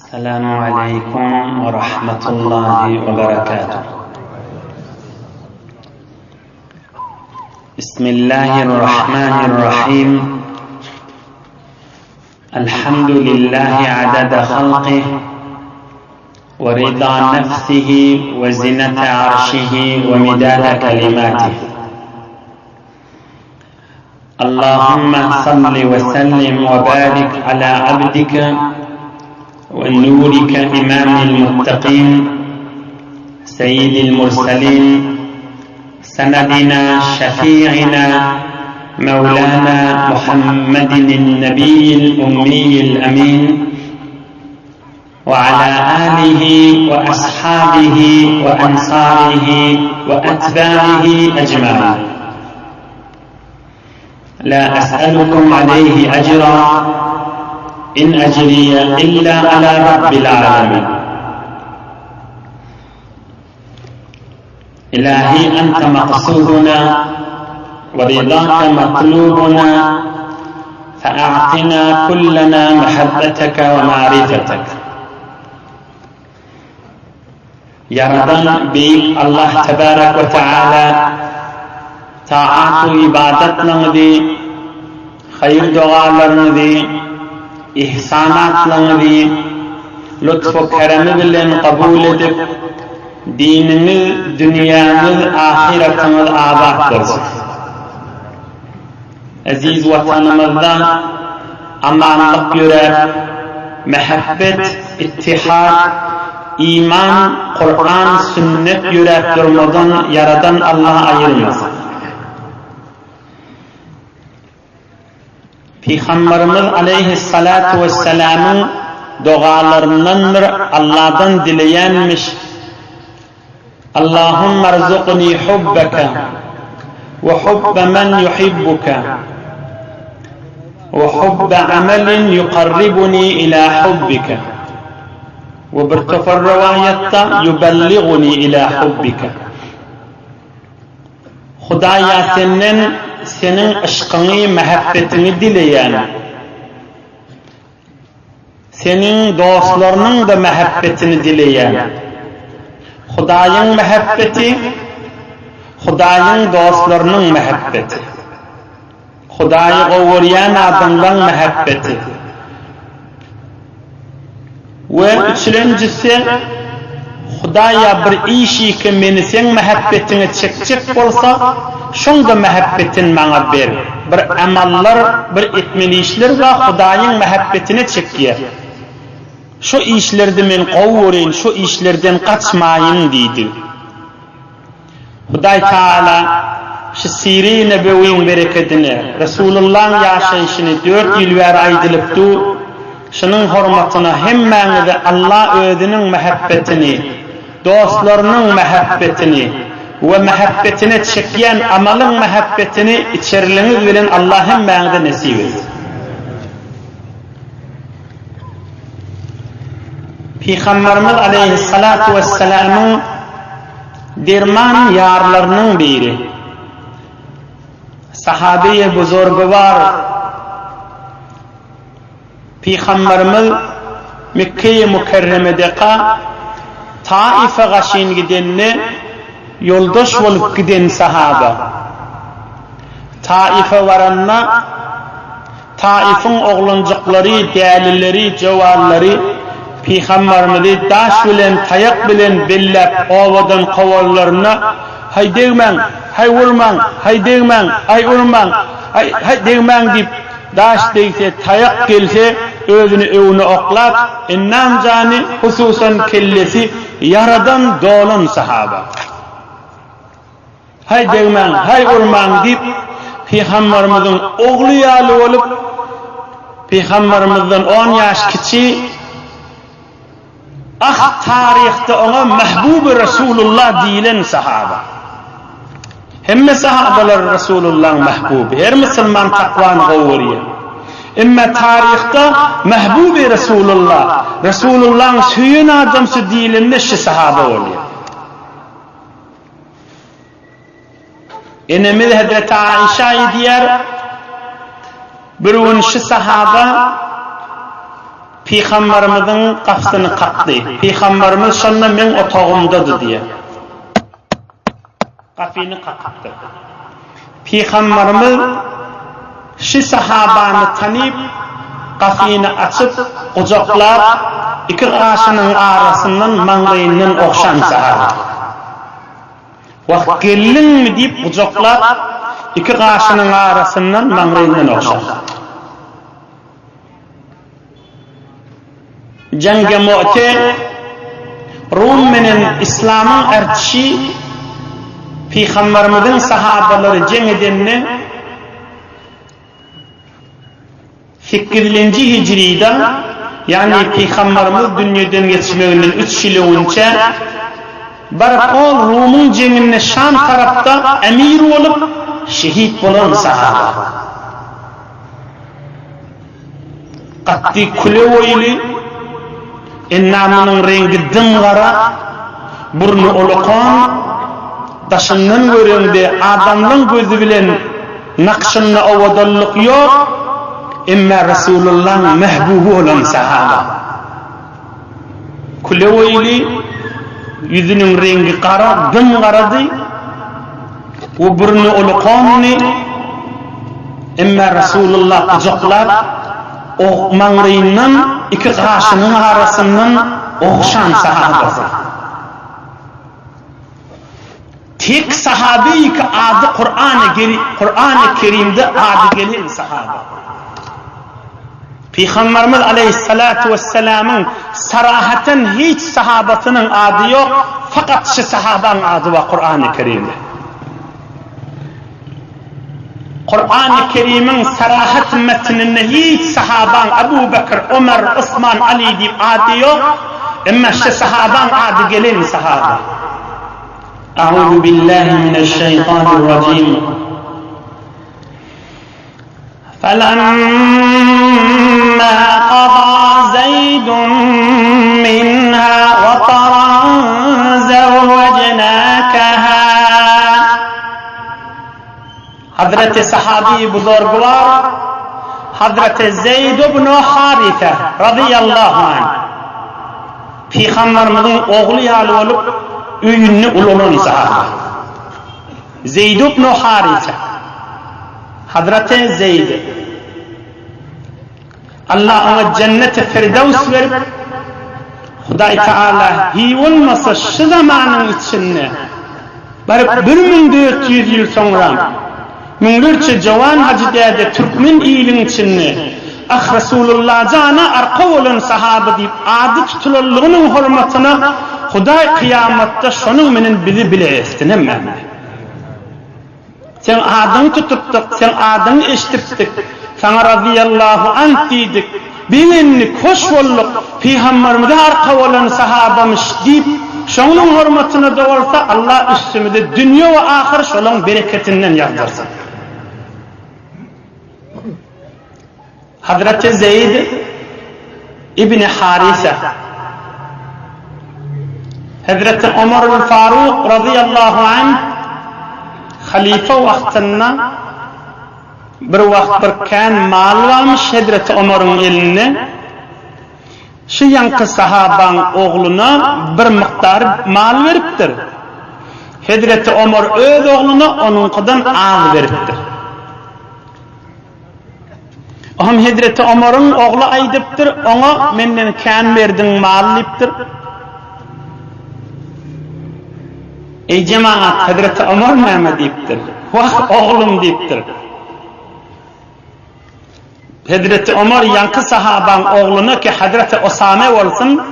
السلام عليكم ورحمة الله وبركاته. بسم الله الرحمن الرحيم. الحمد لله عدد خلقه ورضا نفسه وزنة عرشه ومداد كلماته. اللهم صل وسلم وبارك على عبدك ونورك إمام المتقين سيد المرسلين سندنا شفيعنا مولانا محمد النبي الأمي الأمين وعلى آله وأصحابه وأنصاره وأتباعه أجمعين. لا أسألكم عليه أجرا إن أجري إلا على رب العالمين. إلهي أنت مقصودنا ورضاك مطلوبنا فأعطنا كلنا محبتك ومعرفتك. يرضى بك الله تبارك وتعالى طاعات عبادتنا دي خير دعاء دي ihsanat langi lütfu keremi bilen kabul edip dinini, dünyamız, ahiretimiz azat kılsın. Aziz vatanımızda amanlık yürer, mehabbet, ittihad, iman, Kur'an, sünnet yüreklerimizden yaradan Allah ayırmasın. Peygamberimiz aleyhissalatu vesselam'ın dualarındandır, Allah'tan dileyenmiş. Allahümme rzuqni hubbaka ve hubbe men yuhibbuka ve hubbe amelin yuqarribuni ila hubbika ve bir tefar rivayette yuballighuni ila hubbika. Hudaya senin aşkını, mehabbetini dileyen, senin dostlarının da mehabbetini dileyen, Hudayın mehabbeti, Hudayın dostlarının mehabbeti, Hudayı qovuryan adamdan mehabbeti ve üçüncüsü Hudaya bir işi ki meni sen mehabbetini çekecek olsa şonda mehabbetin bana ber. Bir amallar, bir etmeli işler ve Hudayın mehabbetini çekiyor. Şu işlerde men qovurayın, şu işlerden kaçmayın deydi. Huday Teala şu siri nebeviyin bereketini, Resulullah'ın yaşayışını 4 yıl ver aydılıptı. Şunun hürmetine hemen de Allah özünün mehabbetini, dostlarının mehabbetini ve mehabbetine çekiyen amalın mehabbetini içeriliğiniz bilen Allah'ın bana nasip etsin. Peygamberimiz aleyhissalatu vesselam'ın derman yarlarının biri sahabe-i buzurgvar Peygamberimiz Mekke-i Mükerreme'deki Taif'e gaşin gidenini yoldaş olup giden sahaba. Taif'e varanına Taif'in oğlancıkları, değerlileri, cevalları Peygamberimizi daş bilen, tayak bilen bellep ovadan kovallarına hay değmen, hay vurman, hay değmen, hay vurman, hay değmen deyip daş değse, tayak gelse özünü evine oklap innan cani hususan kellesi yaradan dolan sahaba. Hay değmen, hay vurman deyip Peygamberimizin oğlu yalı olup Peygamberimizden 10 yaş kiçi tarihte ona Mahbub-ı Resulullah diyen sahaba. Hemme sahabalar Resulullah'ın mahbubi. Her Müslüman takvanı qovuriya. Emme tarihte Mahbub-ı Resulullah, Resulullah'ın süyün adamsı dilinde şu sahaba oluyor. Enemiz Hazreti Aişa'yı diyer, bir şu sahaba Peygamberimizin kafsını kattı. Peygamberimiz şonda men otağımdadı diye. Kafini kattı. Peygamberimiz şu sahabanı tanıyıp kafini açıp kucaklar iki ağaçının arasından manglayından okşan sahaba. Vakt gelin mi deyip kucaklar iki ağaçının arasından manglayından okşan. Cenge Mu'te Rum menen İslam'ın ertişi Peygamberimizin sahabaları ceng edenini 8. Hicri'de yani Peygamberimiz dünyadan geçmeginin 3 yıl önce barıp ol Rum'un cengine Şam tarafta emir olup şehit olan sahaba. Qatti kule oyli ennamının rengi dımgara burnu oluqan daşından göründü adamın gözü bilen nakşınna ovadallık yok emma Resulullah'ın mehbubu olan sahaba. Kule oyli yüzünün rengi kara dımgaradı ve burnu oluqanni emma Resulullah kucaklar o mağrıyla iki kaşının arasından okşan sahabası. Tek sahabe ki adı Kur'an-ı Kerim'de adı gelin sahabe. Peygamberimiz Aleyhissalatu vesselam'ın sarahaten hiç sahabasının adı yok. Fakat şu sahabanın adı var Kur'an-ı Kerim'de. Kur'an-ı Kerim'in sarahat metninde hiç sahaban Ebu Bekir, Ömer, Osman, Ali deyip adı yok. Ama şu sahaban adı gelin sahabe. Euzu billahi mineşşeytanirracim. فَلَمَّا قَضَى زَيْدٌ مِّنْهَا وَطَرًا زَوَّجْنَاكَهَا Hazreti sahabi buzurgvar Hazreti Zeyd ibn Haritha radıyallahu anh Peygamberimizin oğlu yalı olup öyünlü ulunan sahabi Zeyd ibn Haritha Hazreti Zeyd Allah ona cennet-i firdevs verip Huday Teala hi olmasa şu zamanın içinde barıp 1400 yıl sonra Münlerce cavan hacıdede Türkmen iyiliğin içinde ah Resulullah cana arka olan sahabe deyip adı tutulalığının hürmetine Huday kıyamatta şunun menen bizi bile estinemem. Sen adını tututtuk, sen adını eşittik, sana radıyallahu anh dedik, bilinlik, hoş olduk, Peygamberimize arka olan sahabemiş deyip şunun hürmetine de olsa Allah üstümüzde dünya ve ahir şunun bereketinden yazdırsın. Hazreti Zeyd İbni Harise Hazreti Ömer Faruk radıyallahu anh halife vaktinde bir vakt bir kan mal varmış Hazreti Ömer'in eline şu yankı sahaban oğluna bir miktar mal veriptir. Hazreti Ömer öz oğluna onunkidan az veriptir. Aham Hazreti Ömer'in oğlu aydıptır, ona menden kan verdin mal deyiptir. Ey cemaat Hazreti Ömer neme deyiptir? Vah oğlum deyiptir. Hazreti Ömer yankı sahaban oğluna ki Hazreti Osame olsun,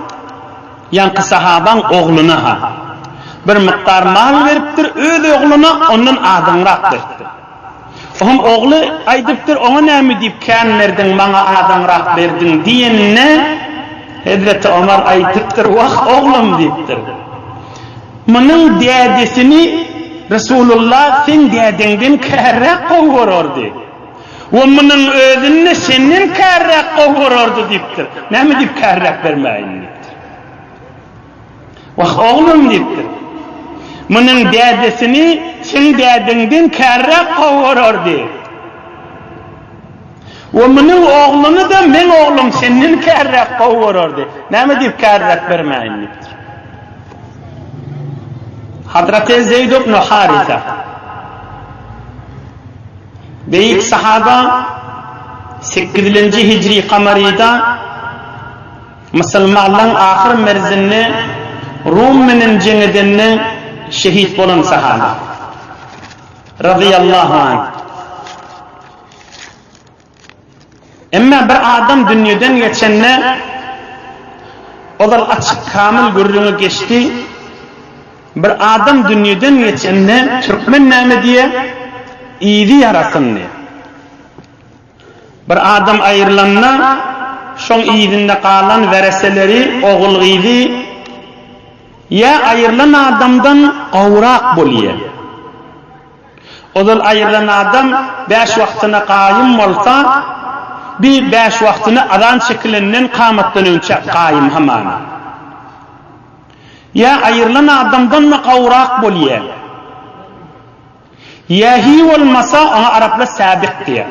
yankı sahaban oğluna ha. Bir miktar mal veriptir, öz oğluna onun adını veriptir. Onun oğlu aydıptır, ona nemi deyip kan verdin, bana adını verdin diyenne Hazreti Ömer aydıptır, vah oğlum deyiptir. Bunun dedesini Resulullah sen dedenden kârrak kovururdu. Ve bunun özünü senin kârrak kovururdu deyiptir. Ne mi deyip kârrak vermeyin deyiptir. Vah oğlum deyiptir. Bunun dedesini sen dedenden kârrak kovururdu. O menin oğlunu da men oğlum senin kärräk gowurardy. Näme diýip kärräk bermäýin diýipdir. Hazreti Zeyd ibn Harisa beýik sahaba 8-nji hijri qamaryda musulmanlaryň ahir merzini Rum menen jeňidinde şehit bolan sahaba radıyallahu anh. Emma bir adam dünýeden geçenne olar açık kamil görrüňe geçti. Bir adam dünýeden geçenne Türkmen näme diye iyidi yarasın diye. Bir adam ayrılanna şoň iyidinde kalan vereseleri oğul iyidi ya ayrılan adamdan gowrak bolýar. Olar ayrılan adam 5 wagtyna qaýym bolsa bir 5 wagtyny adan şeklinden qamatdan önce qaýym haman. Ya ayrılan adamdan mı gowrak bolýar? Ya hi bolmasa ona Arapla sabiq diýer.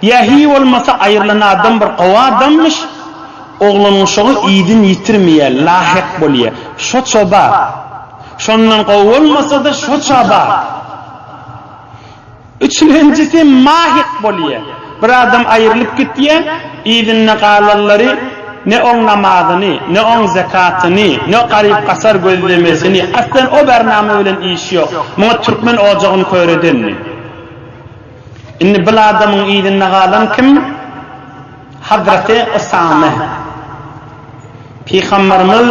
Ya hi bolmasa ayrılan adam bir gowa adammış. Oğlunun şoňy iyidin yitirmeýär, lahyk bolýar. Şo çoba. Şondan gowulmasa da şo çoba. Üçüncüsü mahik bolýar. Bir adam ayrılıp gitdiýär, iyidinne galanlary ne on namazyny, ne on zakatyny, ne garyp gasar gözlemesini, aslan o bername bilen iş ýok. Muňa türkmen ojagyny köredenni. Indi bil adamyň iyidinne galan kim? Hazreti Usame. Peygamberimiz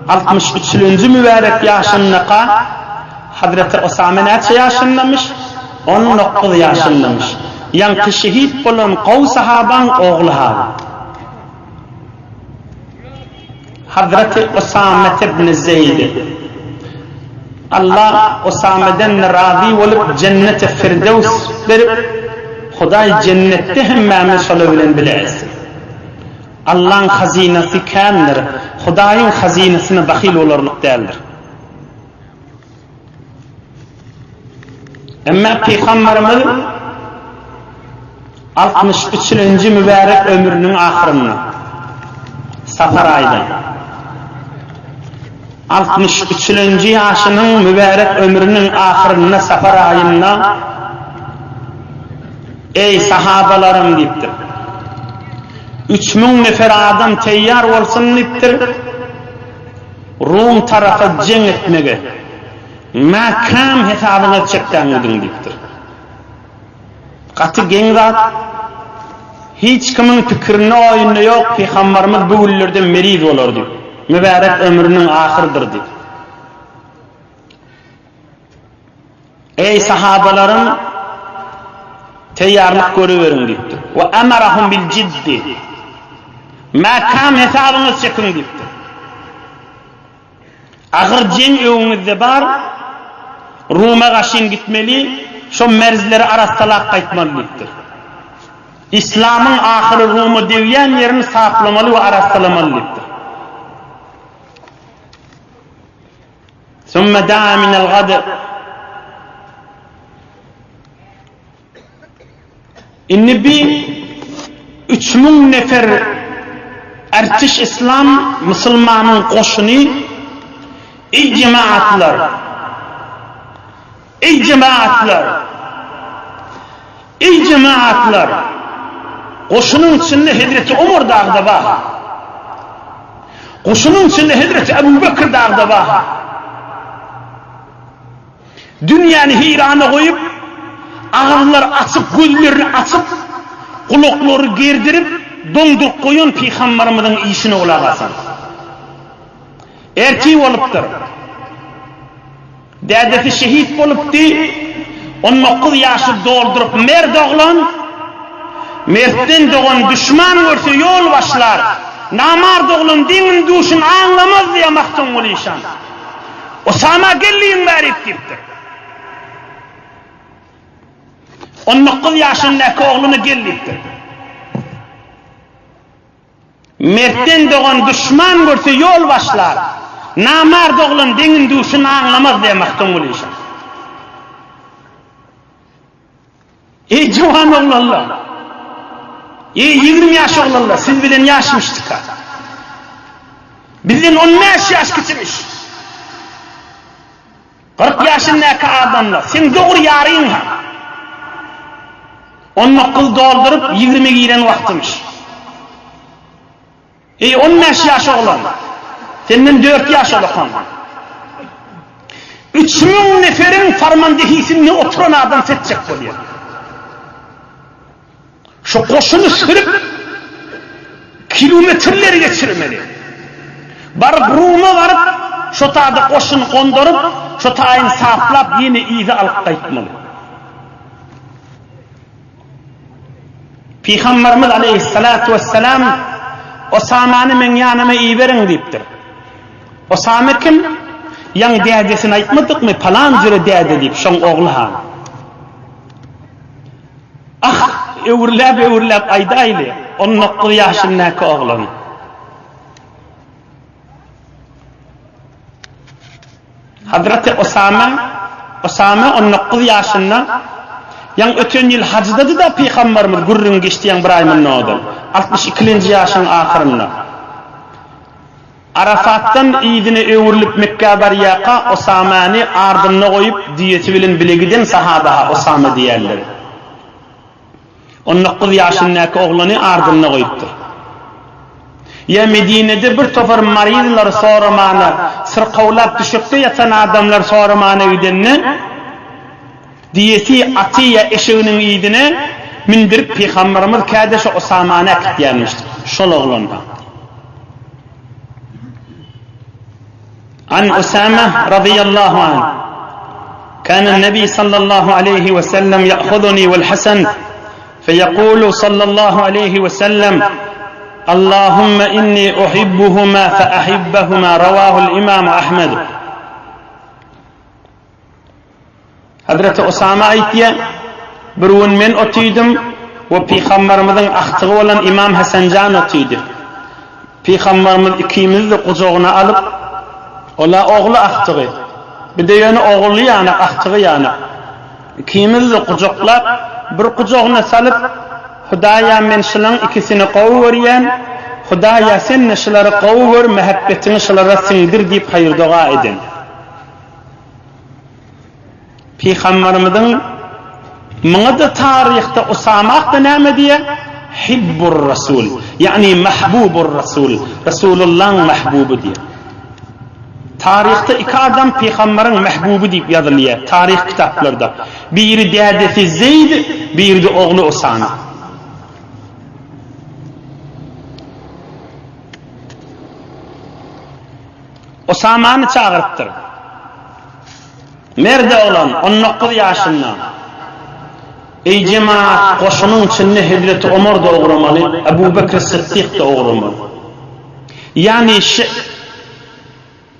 63-nji mübarek ýaşyndaqa Hazreti Usame näçe ýaşyndamış? 19 ýaşyndamış. Ýanky şehit bolan Qaw sahabaň oğlu ha. Hazreti Usame ibn Zeyd. Allah Usame'den razı olup cennet-i Firdevs verip Hudaý cennette hemmemiz şola bilen bilesin. Allah'ın hazinesi kändir. Hudaýyň hazinesine bahil olarlyk däldir. Emma Peygamberimiz 63-nji mübarek ömrüniň ahyrynda Safar aýda 63-nji ýaşynyň mübarek ömrüniň ahyrynda Safar aýynda ey sahabalarym diýipdir. 3000 nefer adam teýýar bolsun diýipdir. Rum tarafy jeň etmege. Makam hesabyna çekdendiň diýipdir. Gaty geňzat hiç kimin pikirine oýuny ýok. Peygamberimiz bu güllerde meriz bolardy. Mübarek ömrüniň ahyrdyr diýip. Ey sahabalarym teýýarlyk görüberin diýipdir. Wa amarahum bil jiddi. Makam hesabyny çekin diýipdir. Agyr jeň öňüňizde bar, Ruma gaşyn gitmeli, şo merzleri arastalak gaýtmaly diýipdir. İslamyň ahyry Rumy dewýän ýerini saklamaly we arastalamaly diýipdir. Summa da'a min al-gad. Inni bi 3000 nefer ertiş İslam musulmanyň goşuny ey cemaatlar goşunyň içinde Hazreti Ömer dağda bar. Goşunyň içinde Hazreti Ebu Bekir dağda bar. Dünýäni heýrana goýup, ağırlar açıp, gözlerini açıp, kulakları gerdirip, donduk koyun Peygamberimizin işine kulak asan. Erkeği olupdur. Dədəsi şehit bolupdy, 19 ýaşy doldurup merd oglan, merdden doğan düşman görse yol başlar. Namard oglan dinin duşun anlamaz diye maktun bolýşan. Osama gelliň bäri diýipdir. 19 ýaşyndaky ogluny gelipdir. Mertden doğan düşman görse yol başlar. Namard oglan dinin duşunu anlamaz diye mahkum bolýar. Ey jowan oglanlar. 20 yaş oğlanlar, siz bilen yaşmıştık ha. Bizden 15 yaş küçümüş. 40 yaşındaki adamlar, sen doğru yarayın ha. 19 doldurup 20 giren vaktimiz. 15 yaş oğlan, senden 4 yaş oğlan. 3000 neferin farmandehisinde oturan adam seçecek oluyor. Şu koşunu sürüp kilometreleri geçirmeli. Barıp Rum'a varıp şu tadı koşunu kondurup şu tayını saflap yine izi alıp kayıtmalı. Peygamberimiz aleyhissalatu vesselam Osama'nı men yanıma iyi verin deyiptir. Osama kim? Yan dədesini aytmadık mı? Falan cüre dəde deyip şon oğlu ha. Ah öwürläp aýdaýly 19 ýaşyndaky oğlan. Hazreti Osama 19 ýaşynda yan ötön ýyl hacdadı da Peygamberimiz gurrun geçdiýän bir aýmyň oldu. 62-nji ýaşyň ahyrynda. Arafat'tan idini öwürlüp Mekke'ye barýaka Osama'ny ardyna goýup diýeti bilen bilegiden sahaba Osama diýerler. 19 ýaşyndaky oglany ardyna goýupdyr. Ya Medine'de bir tofar marizlar soramany sırqawlap düşüpdi ýatan adamlar soramany gidenni diýeti Atiya eşeginiň idine mindirip Peygamberimiz kädeşi Osama'ny akitýärmişdir. Şol oglanda. عن أسامة رضي الله عنه كان النبي صلى الله عليه وسلم يأخذني والحسن فيقول صلى الله عليه وسلم اللهم إني أحبهما فأحبهما رواه الإمام أحمد. حضرت أسامة أيتيا برون من أتيدم وبيخمرمدن أخطغ ولن إمام حسن جان أتيدم بيخمرمد إكيمز قزوغنا ألب ola oğlu ahtığı. Bir de yani oğlu yana ahtığı yana. İkimiz de kucaklap bir kucağına salıp Hudaya men şulan ikisini qowurýän, Hudaya sen şulary qowur, mehabbetini şulara sindir diýip hayır dua edin. Peygamberimizin maňa da taryhda Usama da näme diýe? Hibbur Rasul, yani mahbubur Rasul. Resulullah'ın mahbubu diýe. Tarihte iki adam Peygamberin mehbubu deyip yazılıyor. Tarih kitaplarda. Biri dədesi Zeyd, biri de oğlu Osama. Osama'nı çağırıptır. Nerede olan? 19 yaşında. Ey cemaat, koşunun içinde Hazreti Ömer de uğramalı, Ebu Bekir Sıddık da uğramalı. Yani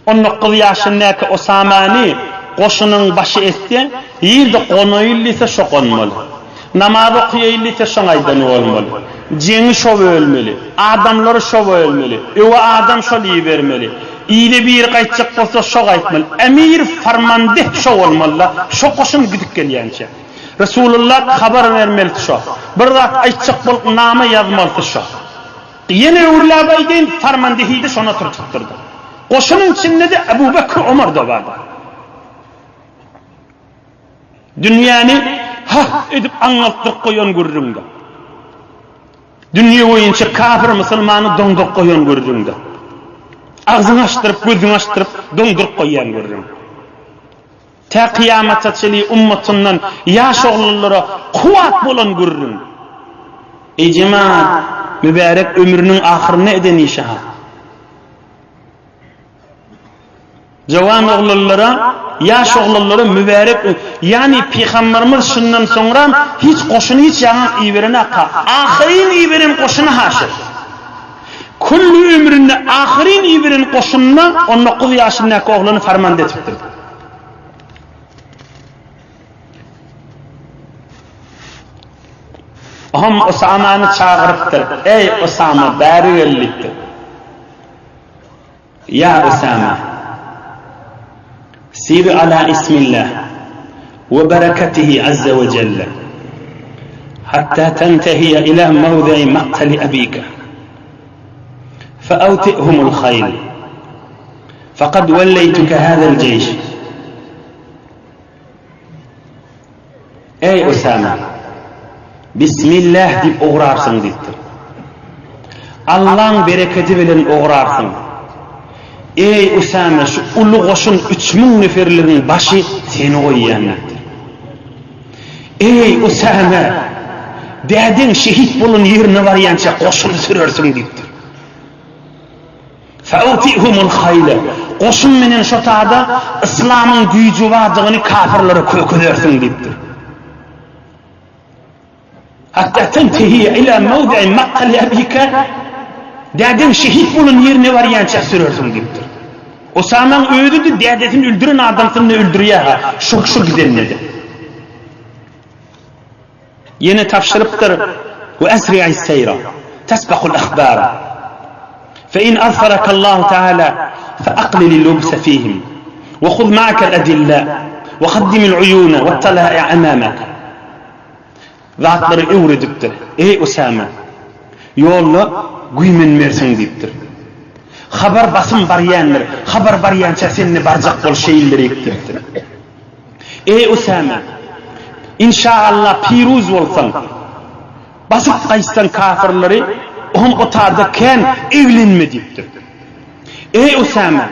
19 yaşındaki Osama'nı koşunun başı etdi, yerde konuylıysa şok olmalı. Namaz okuyuylıysa şon aydan olmalı. Ceni şov ölmeli, adamları şov ölmeli, öve adam şol iyi vermeli. İyili bir yer kaytacak olsa şok aytmalı. Emir farmandeh şov olmalı, şok koşun gidip gelýänçe. Resulullah haber vermeli şok. Bir zat aytacak bolup nama yazmalı şok. Yine urlabayden farmandehiydi şona turtupturdu. Koşunun içinde de Ebu Bekir Ömer de vardı. Dünyanı edip anlattırıp koyan görürümde. Dünya boyunca kafir Müslümanı dondurup koyan görürümde. Ağzını açtırıp, gözünü açtırıp dondurup koyan görürüm. Ta kıyamata çeli ummetundan yaş oğullara kuvvet bulan görürüm. Ey cemaat, mübarek ömrünün ahirine eden işaha. Cavan oğullara, yaş oğullara mübarek, yani Peygamberimiz şundan sonra hiç koşunu hiç yalan iyi verene ka. Ahirin iyi veren koşunu haşır. Kullu ömründe ahirin iyi veren koşununa 19 yaşındaki oğlunu fermanda etiptir. Aham Osama'nı çağırıptır. Ey Osama, bari gelliktir. Ya Osama, سير على اسم الله وبركته عز وجل حتى تنتهي إلى موضع مقتل أبيك فأوتئهم الخيل فقد وليتك هذا الجيش. Ey Usama, Bismillah deyip uğrarsın deyiptir. Allah'ın bereketi bilen uğrarsın. Ey Usama, şu ulu koşun 3000 neferlerin başı seni koyuyanlardır. Ey Usama, dädin şehit bulun yerine varyança koşunu sürersin deyiptir. فَاُوْتِئْهُمُ الْخَيْلَ Koşun menen şu taada İslam'ın gücü vardığını kafirlere köküdersin deyiptir. Hatta tentehiye ila mevdi'i makkali abika dädin şehit bulun yerine varyança sürersin deyiptir. Usama'nın öğüdü de dädesini öldürün adamsını öldürüyor ha. Şu gidenledi. Yine tafşırıptır. Ve esri'is seyra tesbahul akhbara فإن أظفرك الله تعالى فأقلل اللبس فيهم وخذ معك الأدلاء وقدم العيون والطلائع أمامك. Zatları öğrediptir. Ey Usama, yolunu güymen mersin deyiptir. Haber basın baryanlar, haber baryança seni barcak bol şeyleri ektirtir. Ey Usama, inşallah piruz olsan, basıp kaystan kafirleri, on otarda ken evlenme deyiptir. Ey Usama,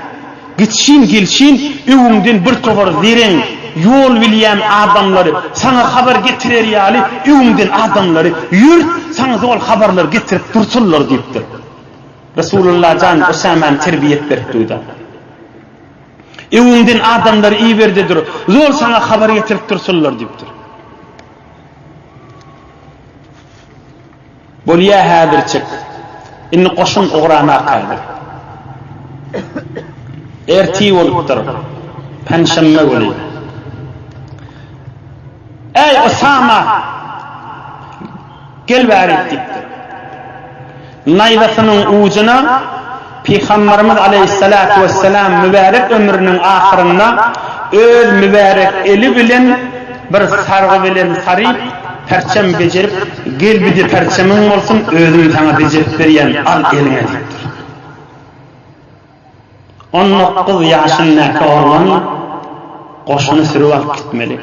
gitşin gelşin, evimden bir tovar verin, yol bilen adamları, sana haber getirir yali, evimden adamları, yürüt, sana zor haberler getirip dursunlar deyiptir. Resulullah can Usama'nın terbiyet berdi da. Evimden adamları iyi verdidir, zor sana haber getirip dursunlar deyiptir. Bolya hadir çık. İnni koşun uğrana kaydır. Erti oluptur. Penşemme oluyor. Ey Usama, gel bari deyiptir. Nayvasının ucuna Peygamberimiz aleyhissalatu vesselam mübarek ömrünün ahirinde öz mübarek eli bilen bir sargı bilen sarı perçem becerip gel bir de perçemin olsun özüm sana becerip veriyen al eline deyiptir. 19 yaşındaki oğlan koşunu sürüp alıp gitmeli.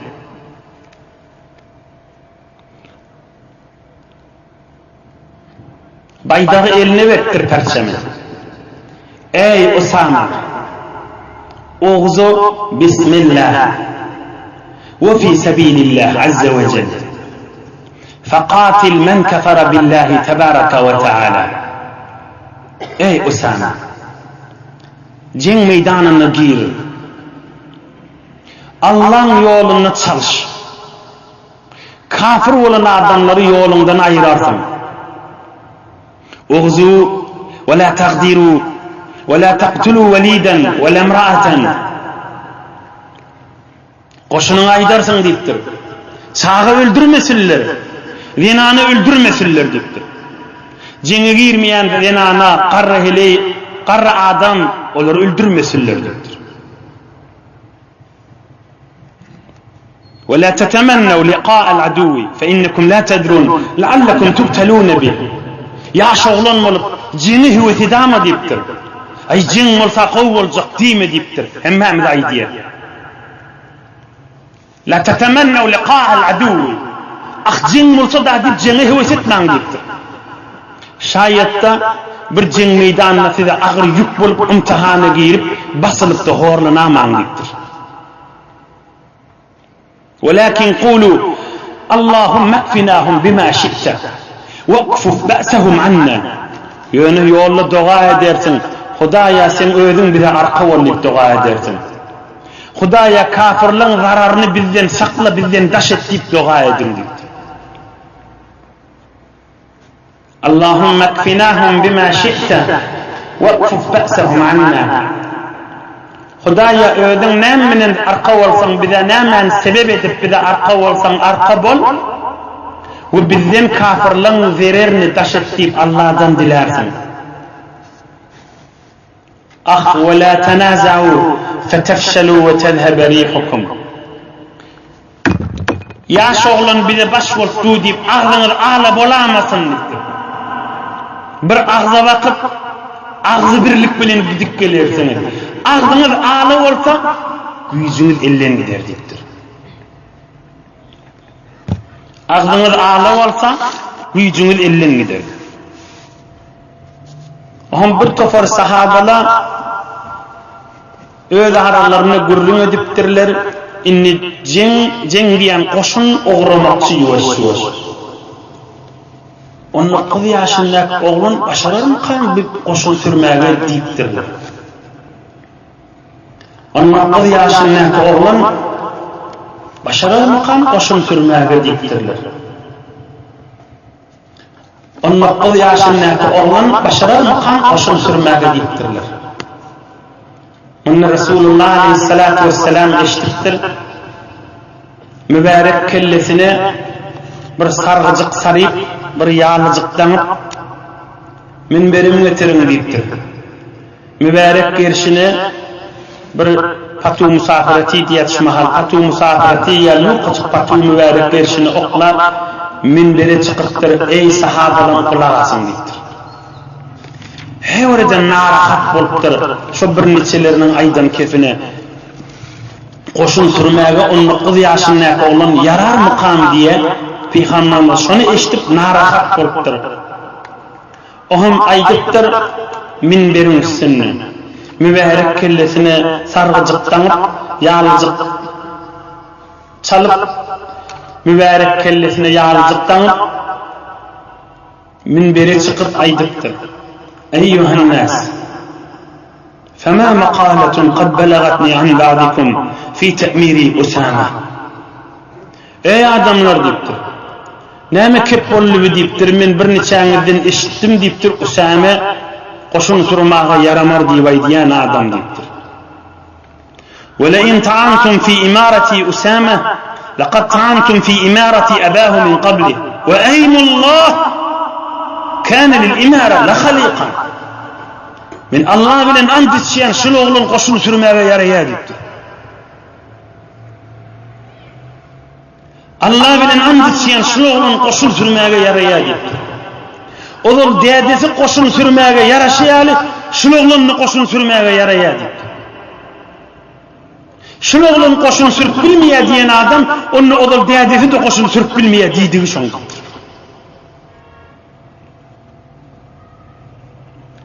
Baydağı eline vertir perçemi. Ey Usama, oğuzu Bismillah ve fi sebilillah azze ve celle فقاتل من كفر بالله تبارك وتعالى. Ey Usama, cenk meydanına gir. Allah'ın yolunu çalış. Kafir olan adamları yolundan ayırarsın. Uğzu ve la taqdiru ve la taqtulu veliden ve la imra'atan. Koşunun aydarsın deyiptir. Sağı öldürmesinler. Venanı öldürmesinler deyiptir. Cenge girmeyen venana qarra adam onları öldürmesinler deyiptir. ولا تتمنوا لقاء العدو فإنكم لا تدرون لعلكم تبتلون به. Ya şoğlan olup cini hüvetidama deyiptir. Ay cin olsa kov olacak değil mi deyiptir. Hem de ay diye. La tetemennev liqa'al aduvi. Ah cin olsa da deyip cini hüvetitmen deyiptir. Şayet da bir cin meydanına size ağır yük bulup imtihana girip basılıp da horlanaman deyiptir. Walakin qulu Allahümme ekfinahum bima şi'te وَقْفُفْ بَأْسَهُمْ عَنَّا. Yönü yolla dua edersin. Hudaya sen özün bize arka ollayıp dua edersin. Hudaya kafirlerin zararını bizden sakla, bizden daş et deyip dua edin deyip. Allahümme ekfinahum bima şi'te وَقْفُفْ بَأْسَهُمْ عَنَّا. Hudaya özün neminin arka olsan bize nemen sebep edip bize arka olsan arka bol. Ve bizden kafirlerin zererini taşıt deyip Allah'tan dilersin. Ah ve la tenaza'u fetefşelu ve tezhebe rihukum. Yaş oğlan bir de baş boldu deyip ağzınız ağla bolamasın dedi. Bir ağza vakıp ağzı birlik bilen gidip gelersiniz. Ağzınız ağla olsa yüzünüz elden gider deyiptir. Ağzınız ağla olsa yüzünüz elden gider. Oğlum bir tofar sahabalar öz aralarına gurrun ediptirler. İnni ceng diyen koşun oğramakçı yuvaş. Onun 9 yaşındaki oğlun başarır mı kan bir koşun sürmeye deyiptirler. Onun 9 yaşındaki oğlun başarır mı kan koşun sürmeye deyiptirler. Onun 9 yaşındaki oğlun başarır mı kan koşun sürmeye deyiptirler. Onu Resulullah Aleyhisselatü Vesselam eşittir. Mübarek kellesine bir sargıcık sarıp, bir yağlıcık danıp, minberim getirin deyiptir. Mübarek gerşine bir patu musafireti diyetişmahal, patu musafireti yelnu kaçık patu mübarek gerşine oklar, minberi çıkırttır, ey sahabadan kulağasın deyiptir. Hevreden narahat boluptur. Şu bir neçelerinin aydan kefine koşun sürmege 19 yaşındaki oğlan yarar mıkam diye Peygamberimiz şunu eşitip narahat boluptur. Ohum aydıptır minberin üstüne. Mübarek kellesine sargıcıktanıp, yağlıcık çalıp, mübarek kellesine yağlıcıktanıp, minberi çıkıp aydıptır. أيها الناس فما مقالة قد بلغتني عن بعضكم في تأمير أسامة Ey adamlar deyiptir. Näme kep bolly deyiptir, men bir neçäňizden eşitdim deyiptir, Usame koşun surmaga yaramar diýip aýdýan adam deyiptir. Ve la in ta'antum fi imarati Usame laqad ta'antum fi imarati abahu min qabli ve aymullah kana lil imara la khaliqan. Men Allah bilen ant içýän şol oglun koşun sürmäge ýaraýar deyipdir. Allah bilen ant içýän şol oglun koşun sürmäge ýaraýar deyipdir. Ol dädesi koşun sürmäge yaraşýaly, şol oglunny koşun sürmäge ýaraýar deyipdir. Şol oglun koşun sürüp bilmeýär diýen adam, onu ol dädesi de koşun sürüp bilmeýär diýdigi şondur.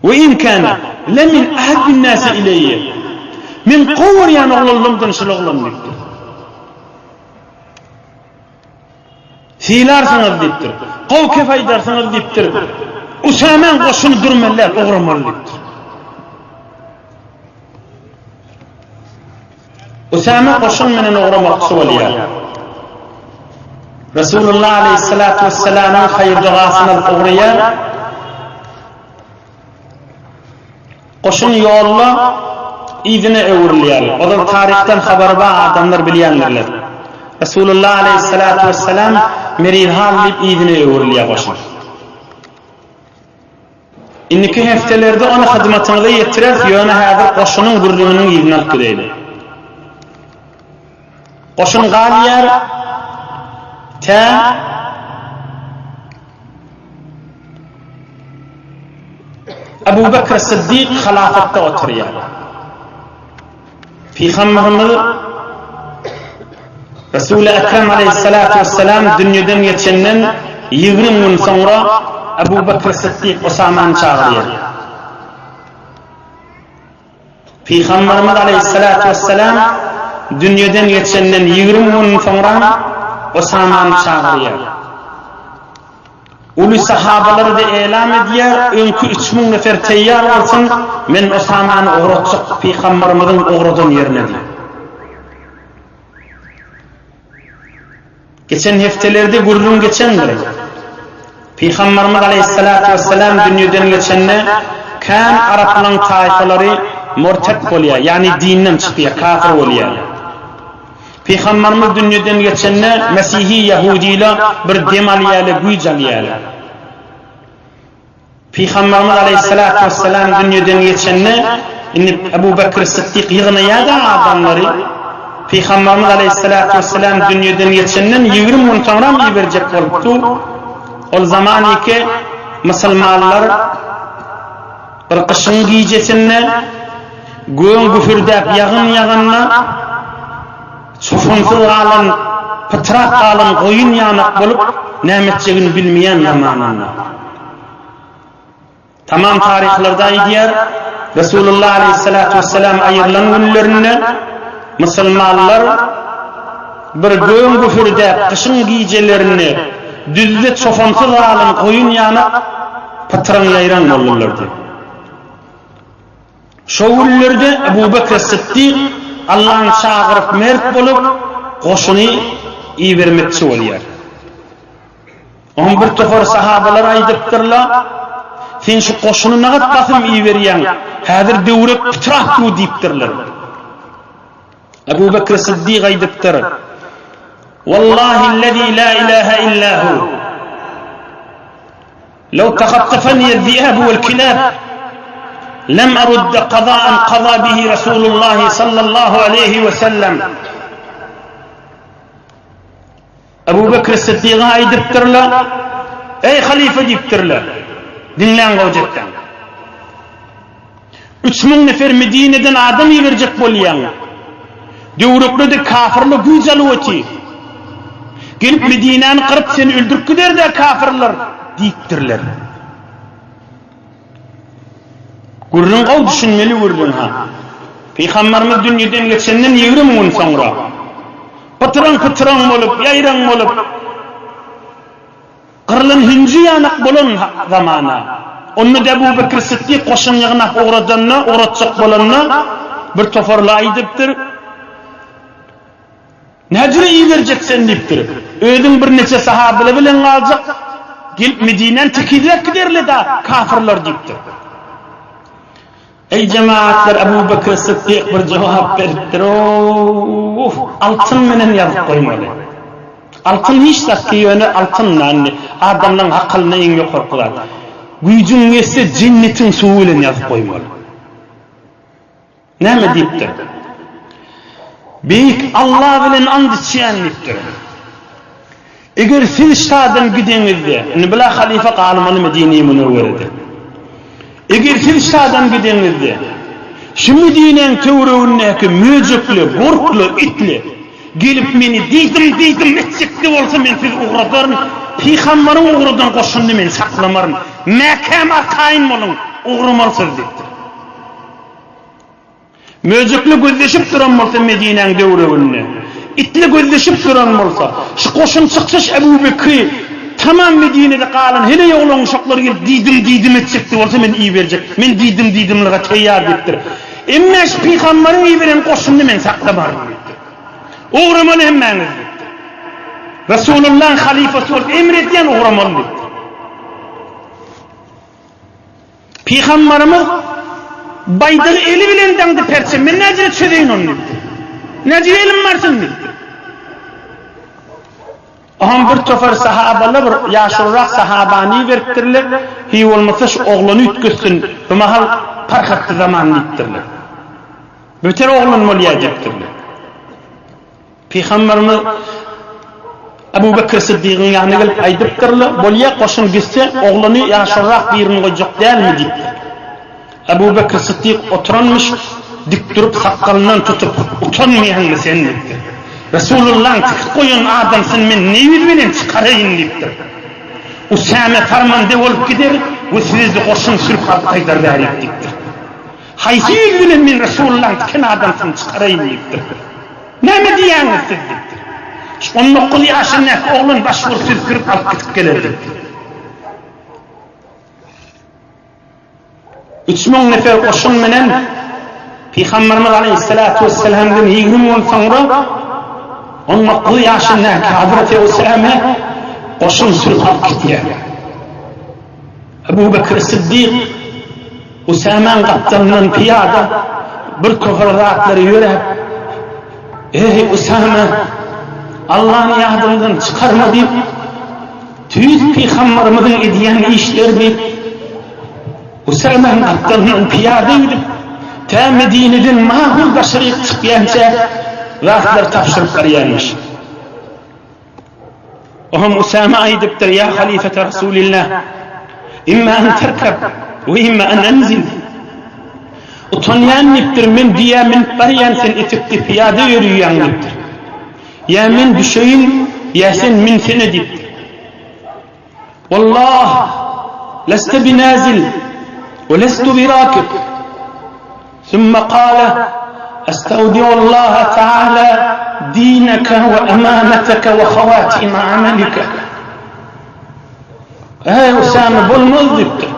وإن كان لمن أحب الناس إلي من قوة يعني أغللمدن شلغلم deyipdir. Fiilarsınız deyipdir. Qaw kefaydarsınız deyipdir. Usamen koşunu durmalar, oğramalı deyipdir. Usame koşun menen oğramakçı bolýar. Resulullah Aleyhissalatu Vesselam'ın hayır duasını oğraýar. Koşun yolla idine öwürlýär. Olar tarihten haber bar adamlar bilýänlerler. Resulullah Aleyhissalatu Vesselam merihal dip idine öwürlýär koşun. İnniki heftelerde ona hyzmatyny ýetirer, ýöne häzir koşunyň gurrunun idine alyp gideýler. Koşun galýar ta Abu Bakr Siddiq halafette oturýar. Peygamberimiz Resul-i Ekrem Aleyhissalatu Vesselam dünýeden geçenden 20 gün sonra Abu Bakr Siddiq Usamany çağırýar. Peygamberimiz Aleyhissalatu Vesselam dünýeden geçenden 20 gün sonra Usamany çağırýar. Ulu sahabaları da elam edýär, öňkü 3000 nefer teýýar bolsun, men Usamany oğratjak Peygamberimizin oğradan ýerine diýip. Geçen heftelerde gurrun geçendir. Peygamberimiz Aleyhissalatu Vesselam dünýeden geçende kan Araplyň taýfalary murtat bolýar, ýani dinden çykýar, kafir bolýar. Peygamberimiz dünýeden geçende Mesihi Yahudiler bir demalýaly, güýjalýaly. Peygamberimiz Aleyhissalatu Vesselam dünýeden geçende Abu Bakr Siddiq ýygnaýarda adamlary Peygamberimiz Aleyhissalatu vesselam dünyadan geçenden 20 gün sonra mı verecek oldu? O zaman ki Müslümanlar bir kışın giycesine göğün güfürdep yağınla çofunsuz alan pıtrak alan koyun yanak bolup nämetçegini bilmeyen zamanında. Tamam tarihlerde idiyar Resulullah Aleyhissalatu vesselam ayırılan günlerinde Müslümanlar bir göğün güfürdep kışın giycelerini düzde çofunsuz alan koyun yanak pıtran yayran olurlardı. Şoğullerde Ebu Bekir Sıddık Allah'ın çağırıp mert bolup koşunu iyi vermekçi oluyor. 11 tofor sahabalar aydıptırlar. Sen şu koşunu nağıt basım iyi veriyen, hadir devrek pıtrak tu deyiptirler. Ebu Bekir Sıddık aydıptır. Vallahi la ilahe illahu. Lew taqattafani el-ziyab vel-kilab lem arud qada'an qada bihi Resulullah sallallahu aleyhi ve sellem. Ebu Bekir Sıddık'a aydıptırlar. Ey halife deyiptirler. Dinlen gavcetten. 3000 nefer Medine'den adam verecek bolyan. Dövrüklü kafirli güç alıvati. Gelip Medine'ni kırıp seni öldürüp gider de kafirler deyiptirler. Gurrun qav düşünmeli gurrun ha. Peygamberimiz dünyadan geçenden 20 gün sonra pıtran olup, yayran olup qırılın hinci yanak bolun zamana. Onu da Ebu Bekir Sıddık koşun yığınap uğradanına, uğratacak bolanına bir tofarla aydıptır. Necre iyi vereceksen deyiptir. Ödün bir neçe sahabılı bilen alacak. Gelip Medine'den tekidek giderle de kafirler deyiptir. Ey cemaatler, Ebu Bekir Sıddık bir cevap veriptir. Altın menen yazıp koymalı. Altın hiç dakika yönü altınla anne. Adamların akılına enge korkular. Gücün ise cennetin suuyla yazıp koymalı. Ne mi deyiptir? Büyük Allah bilen and içiyen deyiptir. Eğer siz şadan gidenizde, bila halife kalmanı Medine-i Münevvere'de. Eğer siz şadan gidenizde, şu Medine'nin tevreğindeki mücekli, korklu, itli, gelip beni deydim etsekli olsa men siz uğradarım, Peygamberin uğradan koşundu men saklamarım, mekam arkayın olun, uğramarsız deyiptir. Mücekli gözleşip duran olsa Medine'nin tevreğinde, itli gözleşip duran olsa, şu koşun çıkmış Ebu Bekir, tamam Medine'de kalın, hele yolun uşakları gelip deydim etsekli olsa men iyi verecek, men deydimliğe teyyar deyiptir. Emmeş Peygamberin iyi veren koşundu men saklamarım deyiptir. Uğramalı hemmeniz deyiptir. Resulullah'ın halifesi olup emrediyen uğramalı deyiptir. Peygamberimiz baydığı eli bilen dandı perçem, ben necire çödeyin onu deyiptir. Necire elim varsın deyiptir. Aham bir tofer sahabalı bir yaşlırak sahabani veriptirler, hiy olmasa şu oğlunu ütküsün, bu mahal parkattı zaman deyiptirler. Bütün oğlun moliyecektirler. Peygamberimiz Ebu Bekir Sıddık'ın yanına gelip aydıptırlar, bolya koşun gitse oğlunu yaşlırak birini koyacak değil mi deyiptir. Ebu Bekir Sıddık oturanmış, dik durup sakalından tutup utanmayan mı sen deyiptir. Resulullah'ın tık koyun adamsın men ne yüzüyle çıkarayım deyiptir. Usame farmanda olup gider ve sizi koşun sürüp alıp kaydar verip deyiptir. Haysi yüzüyle men Resulullah'ın tıkın adamsın çıkarayım deyiptir. Ne mi diyanız siz deyiptir. Onun okulu yaşınlar oğlun başvur sürüp alıp gidip gelir deyiptir. 3000 nefer koşun menen Peygamberimiz Aleyhissalatu vesselam'dan 20 gün sonra onun okulu yaşınlar Hazreti Usame koşun sürüp alıp gidiyor. Ebu Bekir Sıddık Usame'nin kaptanından piyada bir tohraatları yürüp ey Usame Allah'ın yardımından çıkarma deyip tüyüz Peygamberimizin ediyen işler deyip Usame'nin kaptanından piyada yürüp ta Medine'den mahul başarıya çıkıyanca zatlar tapşırıp berýärmiş. Ohum Usama aýdypdyr: "Ya halifete Rasulillah, imma an terkab ve imma an anzil." Utanýan nipdir, men diýä min barýan sen etipdi piyada ýürüýän nipdir. Ya men düşeýin, ya sen min sene dipdir. Wallah, lasta binazil ve lestu birakib. Thumma qala: "Astawdi'u Allah Ta'ala dinaka ve amanataka ve khawatim amalika." Ey Usama, bolmaz dipdir.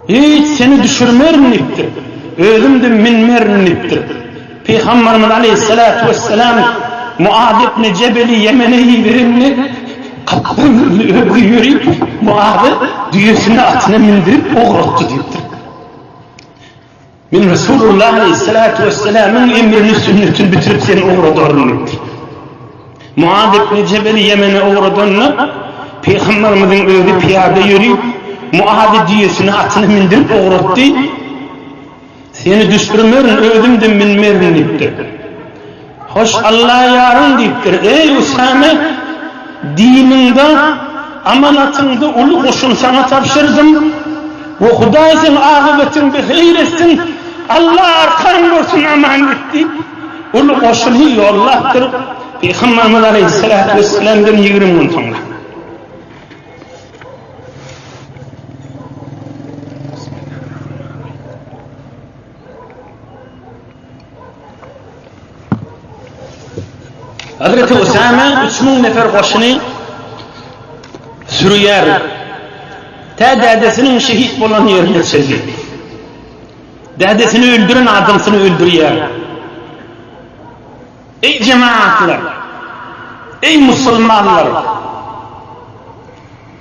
Hiç seni düşürmernipdir. Özümde minmernipdir. Peygamberimiz Aleyhissalatu vesselam Muad ibn Cebel'i Yemen'e verimli kapını yürüyüp Muad'ı düğüsüne atına mindirip oğrottu dipdir. Min Resulullah Aleyhissalatu vesselam'ın emrini sünnetini bitirip seni oğrodorunipdir. Muad ibn Cebel'i Yemen'e oğrodonuna Peygamberimizin özü piyade yürüyüp Muad'ı düğüsüne atına mindirip oğrottu. Seni düşürmerin, özümde minmerin dipdir. Hoş Allah yarın dipdir. Ey Usame, dininde, amanatında ulu koşun sana tapşırdım. Ve Huday sen ağıbetin bir hayır etsin. Allah arkan olsun amanetli. Ulu koşun iyi Allah'tır. Peygamberimiz Aleyhisselatü Vesselam'dan 20 gün sonra. Hazreti Usama 3000 nefer koşunu sürüyer. Ta dedesinin şehit olan yerine çeldi. Dedesini öldüren adamsını öldürüyor. Ey cemaatler, ey Müslümanlar,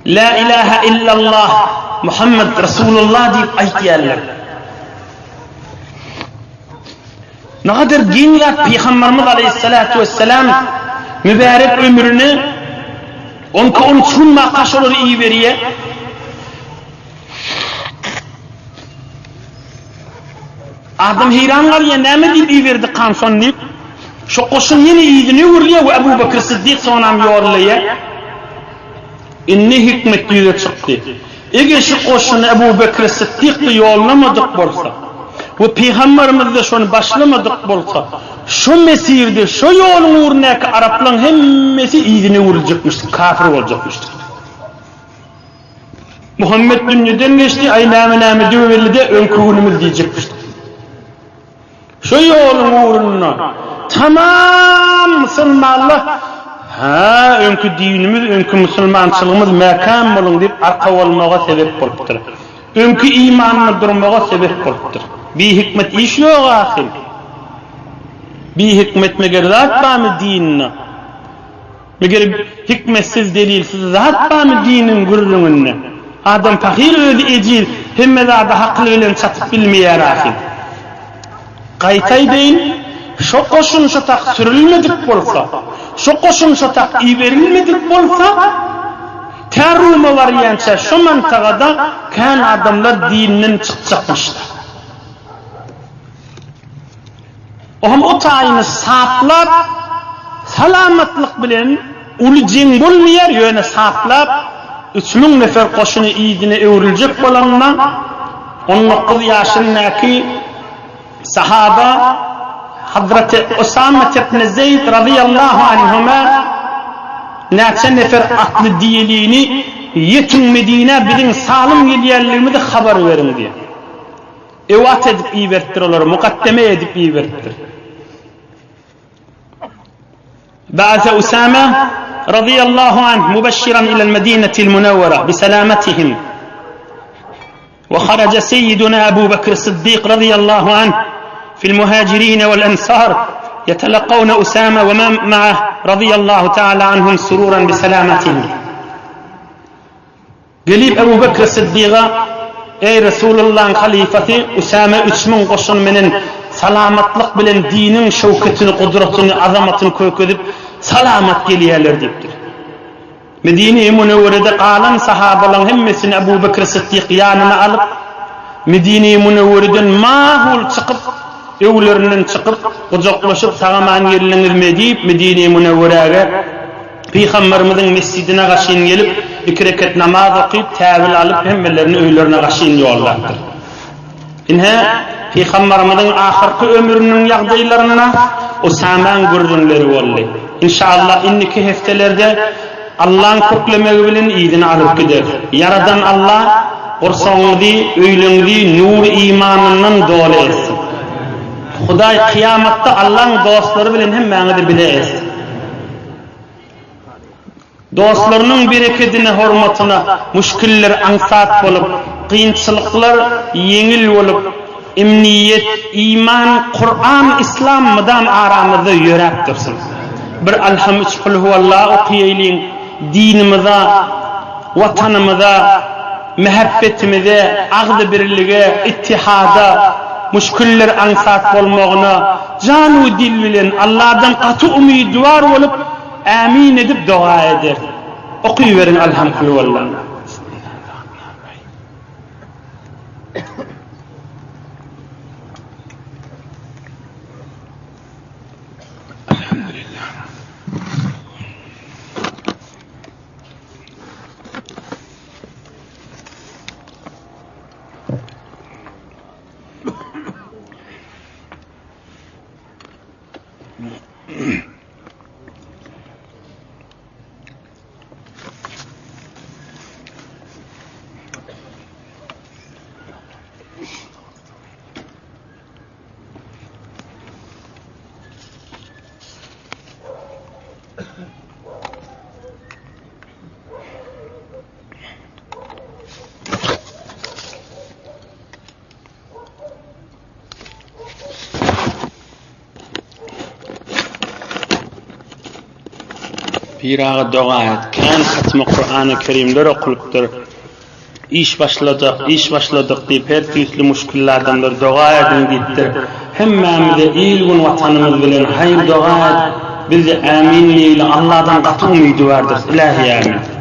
La ilahe illallah Muhammed Resulullah deyip aytýarlar. Ne kadar gençler Peygamberimiz Aleyhissalatu vesselam mübarek ömrünü 13 gün makaş olur iyi veriye. Adam heyran kalıyor, ne deyip iyi verdi kanson deyip. Şu koşun yine iyidini vuruyor ve Ebu Bekir Sıddık sonam yoruluyor. İnne hikmetliyle çıktı. Eğer şu koşun Ebu Bekir Sıddık'ı yollamadık bolsa ve Peygamberimiz de şunu başlamadık bolsa, şu mesirde, şu yolun uğrundaki Arapların hemmesi iyidini vuracakmıştı, kafir olacakmıştı. Muhammed dünyadan geçti, ay nâme düveli de önküğünümüz diyecekmişti. Şu yolun uğruna tamam Müslümanlar, önkü dinimiz, önkü Müslümançılığımız mekam olun deyip arka olmağa sebep oluptur. Önkü imanını durmağa sebep oluptur. Bir hikmet iş yok ahir. Bir hikmet meger zat bağımı dinine. Meger hikmetsiz, delilsiz zat bağımı dinin gurrununne. Adam fakir ödü ecil, hemmezada haklı ölen satıp bilmeyer ahir. Qaytay deyin, şu koşun şatak sürülmedik bolsa, şu koşun şatak iyi verilmedik bolsa, terruma variyança şu mantığada kan adamlar dininden çıkacakmışlar. O tayini saplap, salamatlık bilen, ulu cin bulmayer yöne saplap, 3000 nefer koşunu iyidine evrilecek olanına, 19 yaşındaki sahaba Hazreti Usame ibn Zeyd radıyallahu anhuma neçe nefer aklı diyeliğini yetin Medine bilin salim geliyerlerimi de haber verin diye. Evat edip iyi verttir onları, mukaddeme edip iyi verttir. Ba'athe Usame radıyallahu anh mübeşşiran ilel Medinetil Munevvera bisalametihim. وخرج سيدنا أبو بكر الصديق رضي الله عنه في المهاجرين والأنصار يتلقون أسامة ومن معه رضي الله تعالى عنهم سرورا بسلامتهم. قليب أبو بكر الصديق أي رسول الله خليفتي أسامة 3000 قشن من salamatlık bilen dinin şevketini, kudretini, azamatını köküdüp salamat geliyorlar deyiptir. Medine-i Münevvere'de kalan sahabaların hemmesini Ebu Bekir Sıddık yanına alıp Medine-i Münevvere'den mahul çıkıp evlerinden çıkıp kucaklaşıp sagaman yerleňizme diýip Medine-i Münewwere'ge Peygamberimizin mescidine gaşyn gelip 2 rekat namaz okyp täwil alyp hemmelerini öýlerine gaşyn ýollardyr. Inhe Peygamberimizin ahirki ömrünün ýagdaýlaryna o saman görjünleri boldy. İnşallah inniki heftelerde Allah'ın köklemegi bilen iyidini alıp gider. Yaradan Allah orsoňyzy, öýleňizi nur imanından dolu etsin. Hudaý kıyamatda Allah'ın dostları bilen hemmäňizi bile etsin. Dostlarynyň bereketine, hormatyna müşkiller ansat bolup, kynçylyklar yeňil bolup, emniyet, iman, Kur'an, İslam mıdam aramyzda ýörep dursun. Bir alhamdülillah kul huvallahu okuyaýlyň, dinimize, vatanımıza, mehabbetimize, agdy birlige, ittihada, müşkiller ansat bolmagyna jany dil bilen Allah'dan gaty umydwar bolup amin edip dua eder. Okuýberin alhamdülillah. Pirağa dua et. Kan hatma Kur'an-ı Kerimler okulypdyr. İş başladık diýip her türlü müşkillerden dua edin diýipdir. Hemmämize ilgun vatanymyz bilen hayır dua et. Bizi amin diýile Allah'dan gaty umydwardyr. Ilahi amin.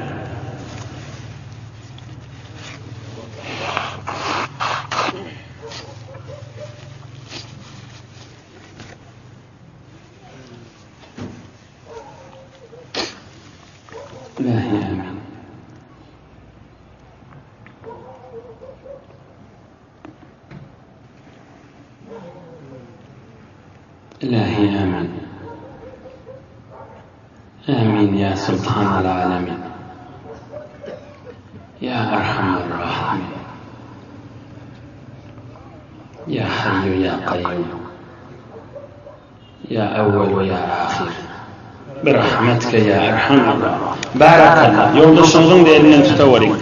İlahi amin. İlahi amin. Amin ya Sultanal Alemin. Ya Erhamer Rahimin. Ya Hayyu ya Kayyum. Ya Evvel ya Ahir. Birahmetke ya Erhamer Rahim. Barakallah. Yoldaşınızın değerinden tutavarik.